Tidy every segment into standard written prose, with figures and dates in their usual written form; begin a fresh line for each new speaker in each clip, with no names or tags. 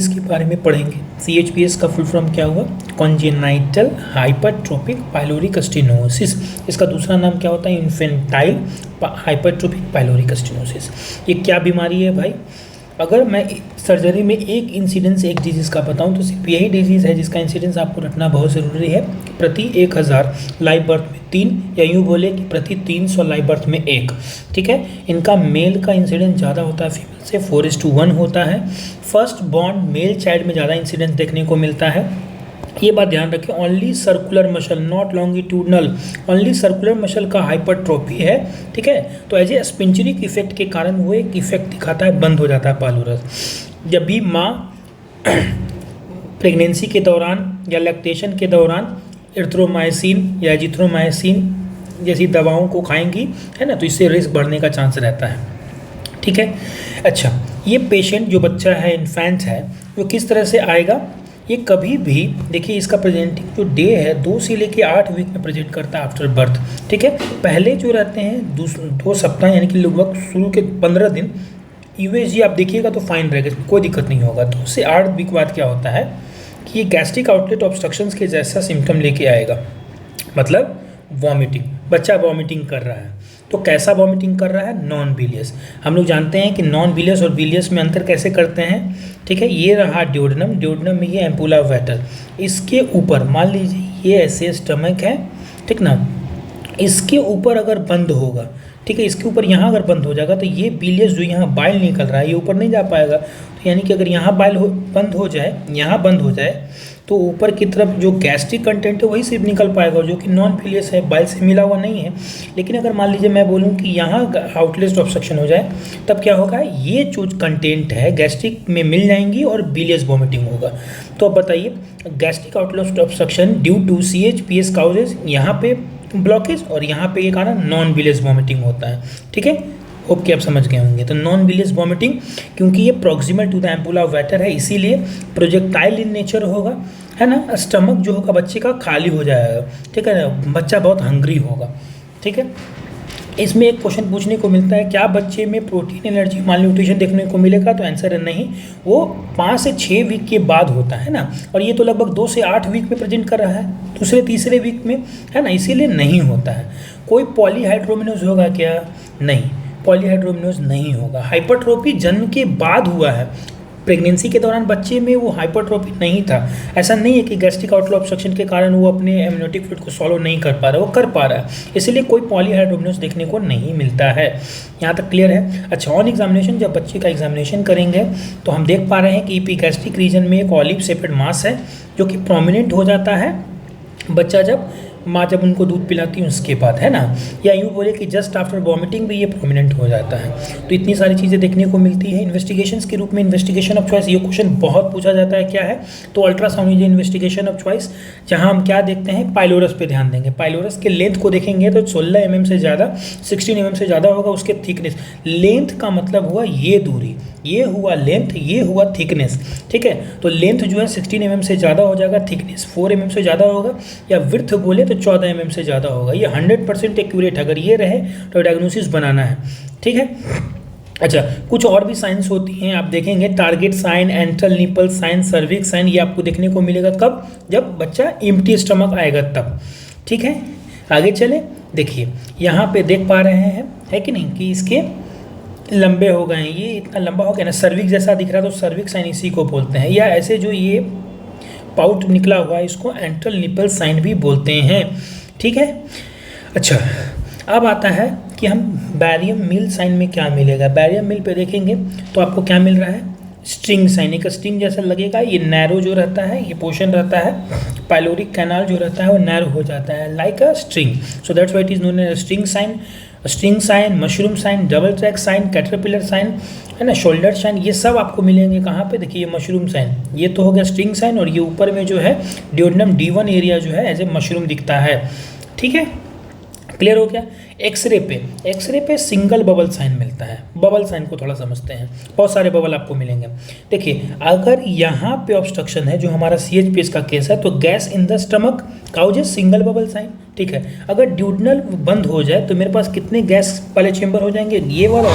इसके बारे में पढ़ेंगे। CHPS का फुल फॉर्म क्या हुआ? Congenital hypertrophic pyloric stenosis. इसका दूसरा नाम क्या होता है? Infantile hypertrophic pyloric stenosis. ये क्या बीमारी है भाई? अगर मैं सर्जरी में एक इंसिडेंस एक डिजीज़ का बताऊं तो सिर्फ यही डिजीज़ है जिसका इंसिडेंस आपको रखना बहुत ज़रूरी है। प्रति 1000 लाइव बर्थ में 3, या यूँ बोले कि प्रति 300 लाइव बर्थ में 1। ठीक है, इनका मेल का इंसिडेंस ज़्यादा होता है फीमेल से, 4:1 होता है। फर्स्ट बॉर्न मेल चाइल्ड में ज़्यादा इंसिडेंस देखने को मिलता है। ये बात ध्यान रखें, only circular muscle not longitudinal, only circular muscle का हाइपरट्रोफी है। ठीक है, तो एज ए स्पिंचरिक इफेक्ट के कारण वो एक इफेक्ट दिखाता है, बंद हो जाता है पाइलोरस। जब भी माँ प्रेगनेंसी के दौरान या लैक्टेशन के दौरान एरिथ्रोमाइसिन या एजिथ्रोमाइसिन जैसी दवाओं को खाएंगी, है ना, तो इससे रिस्क बढ़ने का चांस रहता है। ठीक है, अच्छा, ये पेशेंट जो बच्चा है, इन्फेंट है, वो किस तरह से आएगा? ये कभी भी देखिए, इसका प्रेजेंटिंग जो डे है 2 से लेकर 8 वीक में प्रेजेंट करता है आफ्टर बर्थ। ठीक है, पहले जो रहते हैं 2 सप्ताह यानी कि लगभग शुरू के 15 दिन USG आप देखिएगा तो फाइन रहेगा, इसमें कोई दिक्कत नहीं होगा। 2 से 8 वीक बाद क्या होता है कि ये गैस्ट्रिक आउटलेट ऑब्स्ट्रक्शंस के जैसा सिम्टम लेके आएगा, मतलब वॉमिटिंग। बच्चा वॉमिटिंग कर रहा है, तो कैसा वॉमिटिंग कर रहा है? नॉन बिलियस। हम लोग जानते हैं कि नॉन बिलियस और बिलियस में अंतर कैसे करते हैं। ठीक है, ये रहा ड्यूडेनम, ड्यूडेनम में ये एम्पुला वेटर, इसके ऊपर मान लीजिए ये ऐसे स्टमक है, ठीक ना, इसके ऊपर अगर बंद होगा, ठीक है, इसके ऊपर यहाँ अगर बंद हो जाएगा तो ये बिलियस जो यहाँ बाइल निकल रहा है ये ऊपर नहीं जा पाएगा। तो यानी कि अगर यहाँ बाइल बंद हो जाए, यहाँ बंद हो जाए, तो ऊपर की तरफ जो गैस्ट्रिक कंटेंट है वही सिर्फ निकल पाएगा, जो कि नॉन बिलियस है, बाइल से मिला हुआ नहीं है। लेकिन अगर मान लीजिए मैं बोलूँ कि यहाँ आउटलेट ऑब्स्ट्रक्शन हो जाए, तब क्या होगा? ये जो कंटेंट है गैस्ट्रिक में मिल जाएंगी और बिलियस वॉमिटिंग होगा। तो अब बताइए, gastric outlet obstruction due to CHPS causes, यहाँ पे ब्लॉकेज और यहाँ पे एक आना नॉन बिलियस वॉमिटिंग होता है। ठीक है, होप कि आप समझ गए होंगे। तो नॉन बिलियस वॉमिटिंग, क्योंकि ये proximal to the ampulla Vater है, इसीलिए प्रोजेक्टाइल इन नेचर होगा, है ना। स्टमक जो होगा बच्चे का खाली हो जाएगा, ठीक है ना, बच्चा बहुत हंग्री होगा। ठीक है, इसमें एक क्वेश्चन पूछने को मिलता है, क्या बच्चे में प्रोटीन एनर्जी मालन्यूट्रिशन देखने को मिलेगा? तो आंसर है नहीं, वो 5 से 6 वीक के बाद होता है ना, और ये तो लगभग 2 से 8 वीक में प्रेजेंट कर रहा है, दूसरे तीसरे वीक में, है ना, इसीलिए नहीं होता है। कोई पॉलीहाइड्रोमिनोज होगा क्या? नहीं, पॉलीहाइड्रोमिनोज नहीं होगा। हाइपरट्रोफी जन्म के बाद हुआ है, प्रेगनेंसी के दौरान बच्चे में वो हाइपरट्रोफी नहीं था। ऐसा नहीं है कि गैस्ट्रिक आउटलेट ऑब्स्ट्रक्शन के कारण वो अपने एमनियोटिक फ्लूइड को सॉल्व नहीं कर पा रहा है, वो कर पा रहा है, इसलिए कोई पॉलीहाइड्रोमिनोज देखने को नहीं मिलता है। यहाँ तक क्लियर है? अच्छा, ऑन एग्जामिनेशन जब बच्चे का एग्जामिनेशन करेंगे तो हम देख पा रहे हैं कि एपिगैस्ट्रिक रीजन में एक ऑलिव सेपेड मास है जो कि प्रोमिनेंट हो जाता है बच्चा जब माँ जब उनको दूध पिलाती है उसके बाद, है ना, या यूँ बोले कि जस्ट आफ्टर वॉमिटिंग भी ये प्रोमिनेंट हो जाता है। तो इतनी सारी चीज़ें देखने को मिलती है। इन्वेस्टिगेशंस के रूप में इन्वेस्टिगेशन ऑफ चॉइस, ये क्वेश्चन बहुत पूछा जाता है, क्या है? तो ultrasound is investigation of choice, जहाँ हम क्या देखते हैं? पाइलोरस पे ध्यान देंगे। पाइलोरस के लेंथ को देखेंगे तो 16 mm से ज़्यादा, 16 mm से ज़्यादा होगा उसके थिकनेस। लेंथ का मतलब हुआ ये दूरी, ये हुआ लेंथ, ये हुआ थिकनेस। ठीक है, तो लेंथ जो है 16 mm से ज़्यादा हो जाएगा, थिकनेस 4 mm से ज़्यादा होगा, या विड्थ बोले तो 14 mm से ज़्यादा होगा। ये 100% एक्यूरेट, अगर ये रहे तो डायग्नोसिस बनाना है। ठीक है, अच्छा, कुछ और भी साइंस होती हैं, आप देखेंगे target sign, antral nipple sign, cervix sign, ये आपको देखने को मिलेगा कब? जब बच्चा एम्प्टी स्टमक आएगा तब। ठीक है, आगे चले, देखिए यहाँ पे देख पा रहे हैं, है कि नहीं, कि इसके लंबे हो गए हैं, ये इतना लंबा हो गया ना, सर्विक्स जैसा दिख रहा है, तो सर्विक्स साइन इसी को बोलते हैं। या ऐसे जो ये पाउट निकला हुआ है इसको एंट्रल निपल साइन भी बोलते हैं। ठीक है, अच्छा, अब आता है कि हम बैरियम मिल साइन में क्या मिलेगा। बैरियम मिल पे देखेंगे तो आपको क्या मिल रहा है? स्ट्रिंग साइन, एक स्ट्रिंग जैसा लगेगा, ये नैरो जो रहता है, ये पोर्शन रहता है, पाइलोरिक कैनाल जो रहता है वो नैरो हो जाता है, like a string, so that's why it is known as string sign. String sign, mushroom sign, double track sign, caterpillar sign, है ना, शोल्डर साइन, ये सब आपको मिलेंगे कहाँ पे? देखिए ये मशरूम साइन, ये तो हो गया स्ट्रिंग साइन, और ये ऊपर में जो है ड्यूडेनम D1 एरिया जो है एज ए मशरूम दिखता है। ठीक है, क्लियर हो गया? एक्सरे पे सिंगल बबल साइन मिलता है। बबल साइन को थोड़ा समझते हैं, बहुत सारे बबल आपको मिलेंगे। देखिए, अगर यहाँ पे ऑब्स्ट्रक्शन है, जो हमारा CHPS का केस है, तो gas in the stomach causes single bubble sign. ठीक है, अगर ड्यूडेनल बंद हो जाए तो मेरे पास कितने गैस वाले चेंबर हो जाएंगे? ये वाला।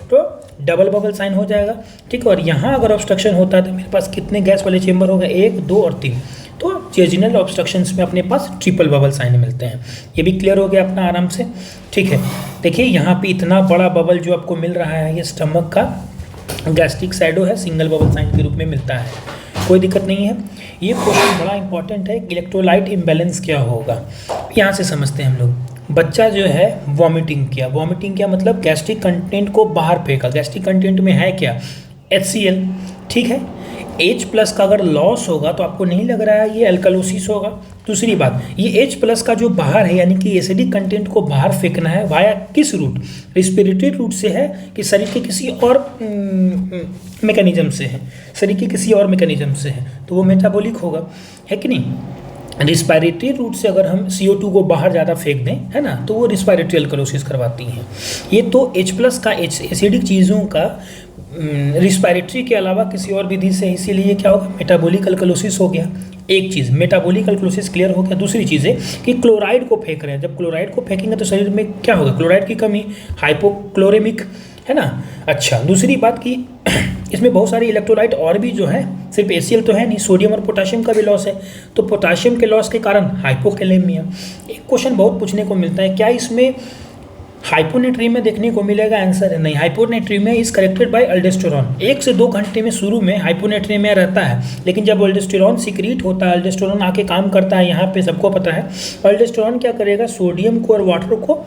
तो डबल बबल साइन हो जाएगा, ठीक है। और यहाँ अगर ऑब्स्ट्रक्शन होता है तो मेरे पास कितने गैस वाले चेंबर हो गए, 1, 2 और 3। तो जेजिनल ऑब्स्ट्रक्शंस में अपने पास ट्रिपल बबल साइन मिलते हैं। ये भी क्लियर हो गया अपना आराम से, ठीक है। देखिए यहाँ पे इतना बड़ा बबल जो आपको मिल रहा है, ये स्टमक का गैस्ट्रिक शैडो है, सिंगल बबल साइन के रूप में मिलता है, कोई दिक्कत नहीं है। ये क्वेश्चन बड़ा इंपॉर्टेंट है, इलेक्ट्रोलाइट इम्बैलेंस क्या होगा, यहाँ से समझते हैं हम लोग। बच्चा जो है वॉमिटिंग किया मतलब गैस्ट्रिक कंटेंट को बाहर फेंका। गैस्ट्रिक कंटेंट में है क्या, HCl, ठीक है। H+ का अगर लॉस होगा तो आपको नहीं लग रहा है ये अल्कलोसिस होगा। दूसरी बात, ये H+ का जो बाहर है यानी कि एसिडिक कंटेंट को बाहर फेंकना है वाया किस रूट, रिस्पिरेटरी रूट से है कि शरीर के किसी और मैकेनिज्म से है, शरीर के किसी और मैकेनिज्म से है, तो वो मेटाबॉलिक होगा, है कि नहीं। रिस्पायरेटरी रूट से अगर हम CO2 को बाहर ज़्यादा फेंक दें, है ना, तो वो रिस्पायरेटरी अल्कलोसिस करवाती हैं। ये तो H+ का एसिडिक चीज़ों का रिस्पायरेटरी के अलावा किसी और विधि से, इसीलिए क्या होगा, मेटाबॉलिक अल्कलोसिस हो गया। एक चीज़ मेटाबॉलिक अल्कलोसिस क्लियर हो गया। दूसरी चीज़ है कि क्लोराइड को फेंक रहे हैं, जब क्लोराइड को फेंकेंगे तो शरीर में क्या होगा, क्लोराइड की कमी, हाइपोक्लोरेमिक, है ना। अच्छा, दूसरी बात कि इसमें बहुत सारी इलेक्ट्रोलाइट और भी जो है, सिर्फ HCl तो है नहीं, सोडियम और पोटाशियम का भी लॉस है, तो पोटाशियम के लॉस के कारण हाइपोकैलेमिया। एक क्वेश्चन बहुत पूछने को मिलता है, क्या इसमें हाइपोनेट्रीमिया देखने को मिलेगा, आंसर है नहीं। Hyponatraemia is corrected bye अल्डोस्टेरोन। 1 से 2 घंटे में शुरू में हाइपोनेट्रीमिया रहता है, लेकिन जब अल्डोस्टेरोन सीक्रेट होता है, अल्डोस्टेरोन आके काम करता है, यहाँ पे सबको पता है अल्डोस्टेरोन क्या करेगा, सोडियम को और वाटर को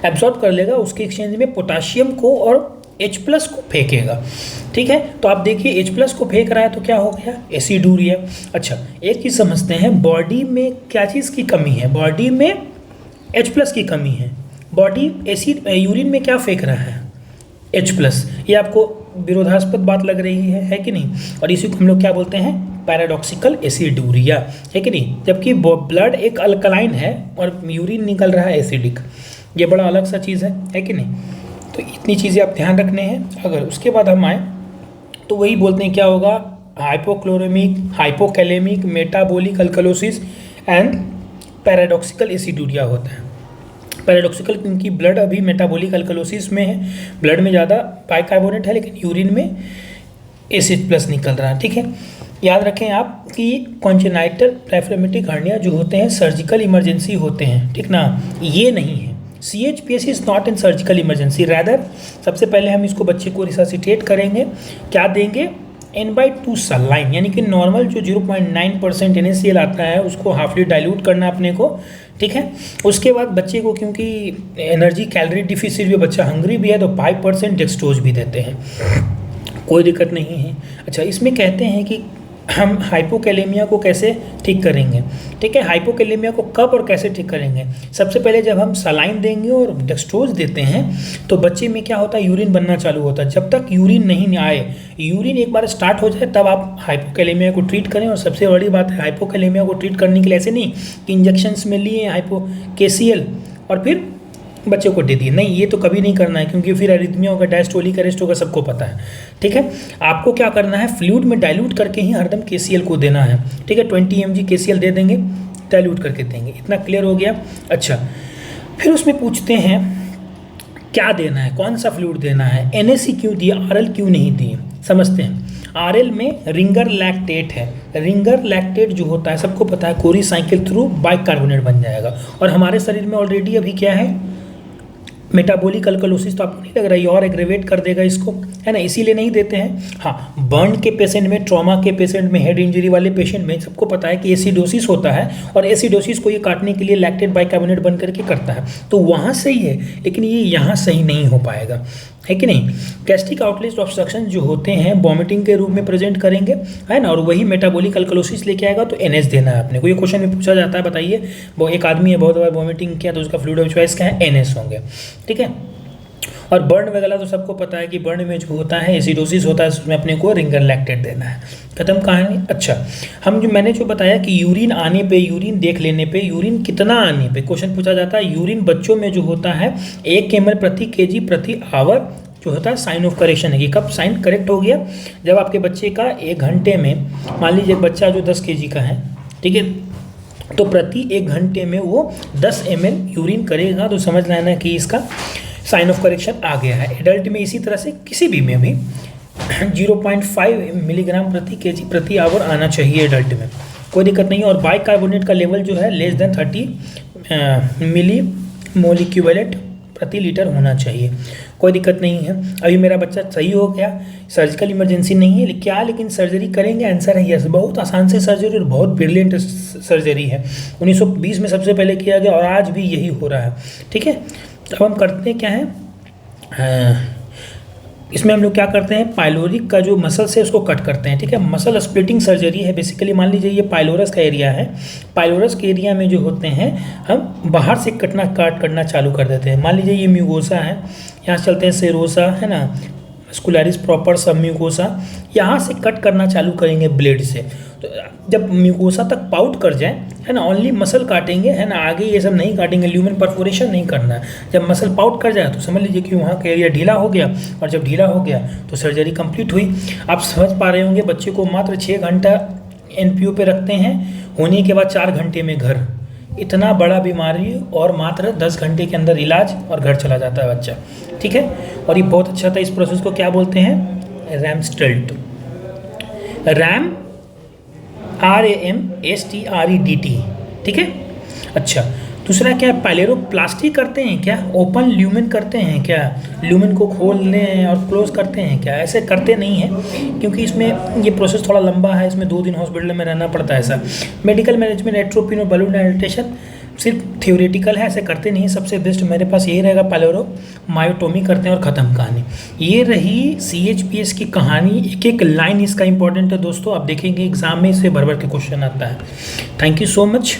एब्जॉर्ब कर लेगा, उसके एक्सचेंज में पोटाशियम को और H+ को फेंकेगा, ठीक है। तो आप देखिए H+ को फेंक रहा है तो क्या हो गया, एसिडूरिया। अच्छा, एक चीज़ समझते हैं, बॉडी में क्या चीज़ की कमी है, बॉडी में H+ की कमी है। बॉडी एसिड यूरिन में क्या फेंक रहा है, H+। ये आपको विरोधास्पद बात लग रही है कि नहीं, और इसी को हम लोग क्या बोलते हैं, पैराडॉक्सिकल एसिडूरिया, है कि नहीं। जबकि ब्लड एक अल्कलाइन है और यूरिन निकल रहा है एसिडिक, ये बड़ा अलग सा चीज़ है कि नहीं। तो इतनी चीज़ें आप ध्यान रखने हैं। अगर उसके बाद हम आए तो वही बोलते हैं क्या होगा, hypochloremic, hypokalemic, metabolic alkalosis and paradoxical aciduria होता है। पैराडॉक्सिकल क्योंकि ब्लड अभी मेटाबॉलिक अल्कलोसिस में है, ब्लड में ज़्यादा बाइकार्बोनेट है लेकिन यूरिन में H+ निकल रहा है, ठीक है। याद रखें आप कि कॉन्जेनाइटल डायफ्रामेटिक हर्निया जो होते हैं सर्जिकल इमरजेंसी होते हैं, ठीक ना, ये नहीं है। CHPS is not in surgical emergency, rather सबसे पहले हम इसको बच्चे को रिससिटेट करेंगे, क्या देंगे, N/2 सलाइन, यानी कि नॉर्मल जो 0.9% NaCl आता है उसको हाफली डाइल्यूट करना अपने को, ठीक है। उसके बाद बच्चे को, क्योंकि एनर्जी कैलोरी डिफिसिट भी, बच्चा हंग्री भी है, तो 5% डेक्सट्रोज भी देते हैं, कोई दिक्कत नहीं है। अच्छा, इसमें कहते हैं कि हम हाइपोकैलेमिया को कैसे ठीक करेंगे, ठीक है। हाइपोकैलेमिया को कब और कैसे ठीक करेंगे, सबसे पहले जब हम सलाइन देंगे और डेक्सट्रोज देते हैं तो बच्चे में क्या होता है, यूरिन बनना चालू होता है। जब तक यूरिन नहीं आए, यूरिन एक बार स्टार्ट हो जाए तब आप हाइपोकैलेमिया को ट्रीट करें। और सबसे बड़ी बात है, हाइपोकैलेमिया को ट्रीट करने के लिए ऐसे नहीं कि इंजेक्शंस में लिए HypoKCl और फिर बच्चे को दे दिए, नहीं, ये तो कभी नहीं करना है, क्योंकि फिर अरिथमिया होगा, डायस्टोलिक अरेस्ट होगा, सबको पता है, ठीक है। आपको क्या करना है, फ्लूइड में डाइल्यूट करके ही हरदम KCl को देना है, ठीक है। 20 mg KCl दे देंगे, डाइल्यूट करके देंगे, इतना क्लियर हो गया। अच्छा, फिर उसमें पूछते हैं क्या देना है, कौन सा फ्लूइड देना है, NaC क्यों दिया, RL क्यों नहीं दिए, समझते हैं। RL में रिंगर लैक्टेट है, रिंगर लैक्टेट जो होता है सबको पता है, कोरी साइकिल थ्रू बाइकार्बोनेट बन जाएगा, और हमारे शरीर में ऑलरेडी अभी क्या है, मेटाबॉलिक अल्कलोसिस, तो आपको नहीं लग रहा है ये और एग्रेवेट कर देगा इसको, है ना, इसीलिए नहीं देते हैं। हाँ, बर्न के पेशेंट में, ट्रॉमा के पेशेंट में, हेड इंजरी वाले पेशेंट में सबको पता है कि एसिडोसिस होता है, और एसिडोसिस को ये काटने के लिए लैक्टेट बाइकार्बोनेट बन करके करता है, तो वहाँ सही है, लेकिन ये यहाँ सही नहीं हो पाएगा, है कि नहीं। गैस्ट्रिक आउटलेट ऑब्स्ट्रक्शन जो होते हैं वॉमिटिंग के रूप में प्रेजेंट करेंगे, है ना, और वही मेटाबॉलिक अल्कलोसिस लेके आएगा, तो NH देना है अपने को। ये क्वेश्चन में पूछा जाता है, बताइए, वो एक आदमी है बहुत बार वॉमिटिंग किया तो उसका फ्लूइड ऑफ चॉइस क्या है, NH होंगे, ठीक है। और बर्न वगैरह तो सबको पता है कि बर्न में जो होता है एसिडोसिस होता है, उसमें अपने को रिंगर लैक्टेट देना है, खत्म कहानी। अच्छा, मैंने जो बताया कि यूरिन आने पे, यूरिन देख लेने पे, यूरिन कितना आने पे क्वेश्चन पूछा जाता है। यूरिन बच्चों में जो होता है 1 ml प्रति kg प्रति आवर जो होता है साइन ऑफ करेक्शन है कि कब साइन करेक्ट हो गया, जब आपके बच्चे का 1 घंटे में, मान लीजिए एक बच्चा जो 10 kg का है, ठीक है, तो प्रति 1 घंटे में वो 10 ml यूरिन करेगा, तो समझ लेना कि इसका साइन ऑफ करेक्शन आ गया है। एडल्ट में इसी तरह से किसी भी में भी 0.5 मिलीग्राम प्रति केजी प्रति आवर आना चाहिए एडल्ट में, कोई दिक्कत नहीं है। और बाइकार्बोनेट का लेवल जो है लेस देन 30 मिली मोल इक्विवेलेंट प्रति लीटर होना चाहिए, कोई दिक्कत नहीं है। अभी मेरा बच्चा सही हो गया, सर्जिकल इमरजेंसी नहीं है क्या, लेकिन सर्जरी करेंगे? आंसर है यस। बहुत आसान से सर्जरी और बहुत ब्रिलियंट सर्जरी है, 1920 में सबसे पहले किया गया और आज भी यही हो रहा है, ठीक है। अब हम करते हैं क्या है, इसमें हम लोग क्या करते हैं, पाइलोरिक का जो मसल्स है उसको कट करते हैं, ठीक है। मसल स्प्लिटिंग सर्जरी है बेसिकली। मान लीजिए ये पाइलोरस का एरिया है, पाइलोरस के एरिया में जो होते हैं हम बाहर से काट करना चालू कर देते हैं। मान लीजिए ये म्यूकोसा है, यहाँ से चलते हैं सेरोसा है ना, मस्कुलरिस प्रॉपर सब म्यूकोसा, यहाँ से कट करना चालू करेंगे ब्लेड से। तो जब म्यूकोसा तक पाउट कर जाए है ना, ओनली मसल काटेंगे है ना, आगे ये सब नहीं काटेंगे, ल्यूमेन परफोरेशन नहीं करना है। जब मसल पाउट कर जाए तो समझ लीजिए कि वहाँ का एरिया ढीला हो गया, और जब ढीला हो गया तो सर्जरी कंप्लीट हुई। आप समझ पा रहे होंगे, बच्चे को मात्र 6 घंटा NPO पे रखते हैं, होने के बाद 4 घंटे में घर, इतना बड़ा बीमारी और मात्र 10 घंटे के अंदर इलाज और घर चला जाता है बच्चा, ठीक है। और ये बहुत अच्छा था। इस प्रोसेस को क्या बोलते हैं, रैमस्टेल्ट, RAM RAMSTREDT, ठीक है। अच्छा, दूसरा क्या है, पाइलेरोप्लास्टी करते हैं क्या, ओपन ल्यूमेन करते हैं क्या, ल्यूमेन को खोलने और क्लोज करते हैं क्या? ऐसे करते नहीं हैं, क्योंकि इसमें ये प्रोसेस थोड़ा लंबा है, इसमें 2 दिन हॉस्पिटल में रहना पड़ता है। ऐसा मेडिकल मैनेजमेंट, एट्रोपिन और बलून डायलेटेशन सिर्फ थियोरेटिकल है, ऐसे करते नहीं। सबसे बेस्ट मेरे पास यही रहेगा, पाइलोरो मायोटोमी करते हैं और ख़त्म कहानी। ये रही CHPS की कहानी, एक एक लाइन इसका इंपॉर्टेंट है दोस्तों, आप देखेंगे एग्जाम में इससे भर भर के क्वेश्चन आता है। Thank you so much.